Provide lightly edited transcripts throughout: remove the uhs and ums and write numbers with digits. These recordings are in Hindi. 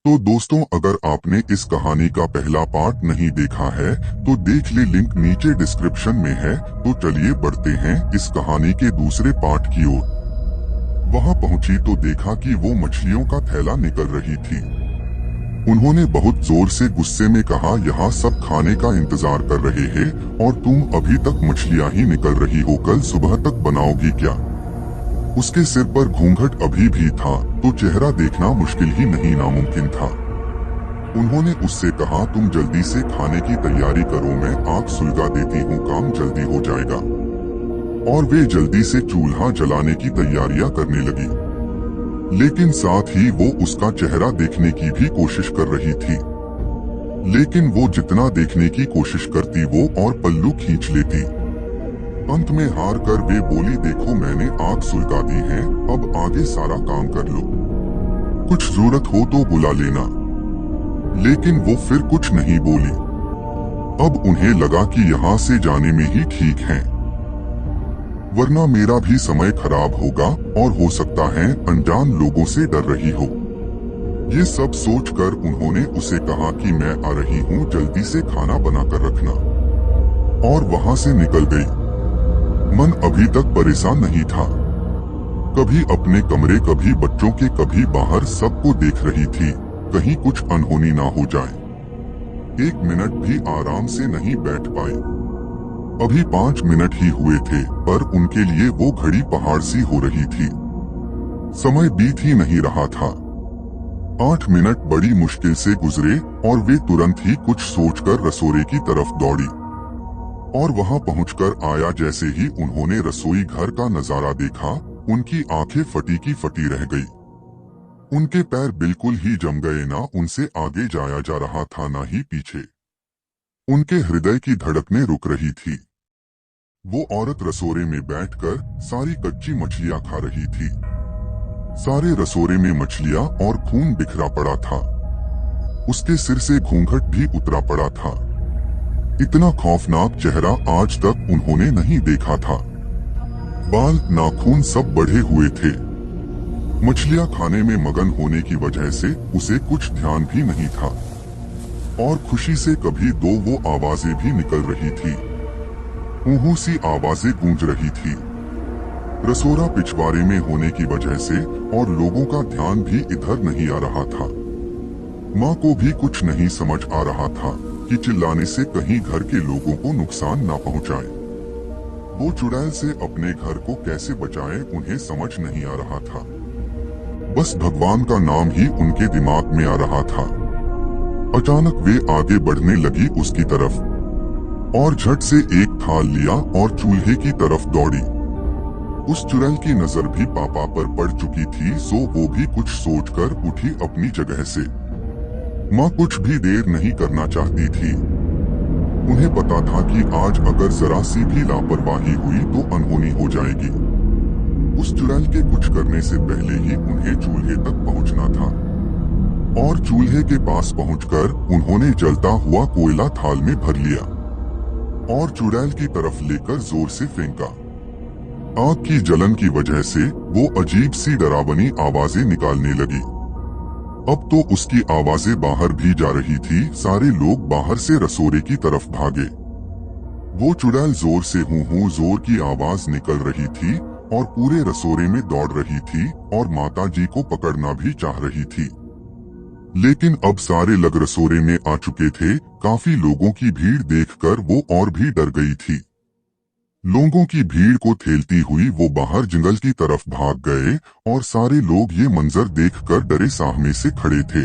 तो दोस्तों, अगर आपने इस कहानी का पहला पार्ट नहीं देखा है तो देख ले, लिंक नीचे डिस्क्रिप्शन में है। तो चलिए बढ़ते हैं इस कहानी के दूसरे पार्ट की ओर। वहां पहुंची तो देखा कि वो मछलियों का थैला निकल रही थी। उन्होंने बहुत जोर से गुस्से में कहा, यहाँ सब खाने का इंतजार कर रहे हैं और तुम अभी तक मछलियां ही निकल रही हो, कल सुबह तक बनाओगी क्या? उसके सिर पर घूंघट अभी भी था तो चेहरा देखना मुश्किल ही नहीं नामुमकिन था। उन्होंने उससे कहा, तुम जल्दी से खाने की तैयारी करो, मैं आग सुलगा देती हूँ, काम जल्दी हो जाएगा। और वे जल्दी से चूल्हा जलाने की तैयारियां करने लगी, लेकिन साथ ही वो उसका चेहरा देखने की भी कोशिश कर रही थी। लेकिन वो जितना देखने की कोशिश करती वो और पल्लू खींच लेती। अंत में हार कर वे बोली, देखो मैंने आग सुलगा दी है, अब आगे सारा काम कर लो, कुछ जरूरत हो तो बुला लेना। लेकिन वो फिर कुछ नहीं बोली। अब उन्हें लगा कि यहाँ से जाने में ही ठीक है, वरना मेरा भी समय खराब होगा और हो सकता है अनजान लोगों से डर रही हो। ये सब सोचकर उन्होंने उसे कहा कि मैं आ रही हूँ, जल्दी से खाना बनाकर रखना। और वहाँ से निकल गई। मन अभी तक परेशान नहीं था, कभी अपने कमरे, कभी बच्चों के, कभी बाहर, सबको देख रही थी, कहीं कुछ अनहोनी ना हो जाए। 1 मिनट भी आराम से नहीं बैठ पाई। अभी 5 मिनट ही हुए थे, पर उनके लिए वो घड़ी पहाड़ सी हो रही थी। समय बीत ही नहीं रहा था। 8 मिनट बड़ी मुश्किल से गुजरे और वे तुरंत ही कुछ सोचकर रसोई की तरफ दौड़ी। और वहां पहुंचकर आया जैसे ही उन्होंने रसोई घर का नजारा देखा, उनकी आंखें फटी की फटी रह गई। उनके पैर बिल्कुल ही जम गए, ना उनसे आगे जाया जा रहा था ना ही पीछे। उनके हृदय की धड़कनें रुक रही थी। वो औरत रसोरे में बैठकर सारी कच्ची मछलियां खा रही थी। सारे रसोरे में मछलियां और खून बिखरा पड़ा था। उसके सिर से घूंघट भी उतरा पड़ा था। इतना खौफनाक चेहरा आज तक उन्होंने नहीं देखा था। बाल, नाखून सब बढ़े हुए थे। मछलियां खाने में मगन होने की वजह से उसे कुछ ध्यान भी नहीं था। और खुशी से कभी दो वो आवाजें भी निकल रही थी, ऊहू सी आवाजें गूंज रही थी। रसोरा पिछवाड़े में होने की वजह से और लोगों का ध्यान भी इधर नहीं आ रहा था। माँ को भी कुछ नहीं समझ आ रहा था कि चिल्लाने से कहीं घर के लोगों को नुकसान ना पहुँचाए। वो चुड़ैल से अपने घर को कैसे बचाए उन्हें समझ नहीं आ रहा था। बस भगवान का नाम ही उनके दिमाग में आ रहा था। अचानक वे आगे बढ़ने लगी उसकी तरफ और झट से एक थाल लिया और चूल्हे की तरफ दौड़ी। उस चुड़ैल की नजर भी पापा पर पड़ चुकी थी, सो वो भी कुछ सोचकर उठी अपनी जगह से। माँ कुछ भी देर नहीं करना चाहती थी। उन्हें पता था कि आज अगर जरा सी भी लापरवाही हुई तो अनहोनी हो जाएगी। उस चुड़ैल के कुछ करने से पहले ही उन्हें चूल्हे तक पहुंचना था। और चूल्हे के पास पहुंचकर उन्होंने जलता हुआ कोयला थाल में भर लिया और चुड़ैल की तरफ लेकर जोर से फेंका। आग की जलन की वजह से वो अजीब सी डरावनी आवाजें निकालने लगी। अब तो उसकी आवाजें बाहर भी जा रही थी। सारे लोग बाहर से रसोरे की तरफ भागे। वो चुड़ैल जोर से हूँ जोर की आवाज निकल रही थी और पूरे रसोरे में दौड़ रही थी और माता जी को पकड़ना भी चाह रही थी। लेकिन अब सारे लग रसोरे में आ चुके थे। काफी लोगों की भीड़ देखकर वो और भी डर गई थी। लोगों की भीड़ को ठेलती हुई वो बाहर जंगल की तरफ भाग गए और सारे लोग ये मंजर देखकर डरे साहमे से खड़े थे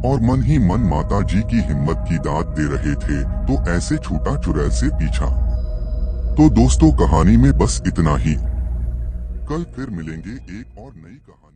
और मन ही मन माता जी की हिम्मत की दाद दे रहे थे, तो ऐसे छूटा चुड़ैल से पीछा। तो दोस्तों, कहानी में बस इतना ही। कल फिर मिलेंगे एक और नई कहानी।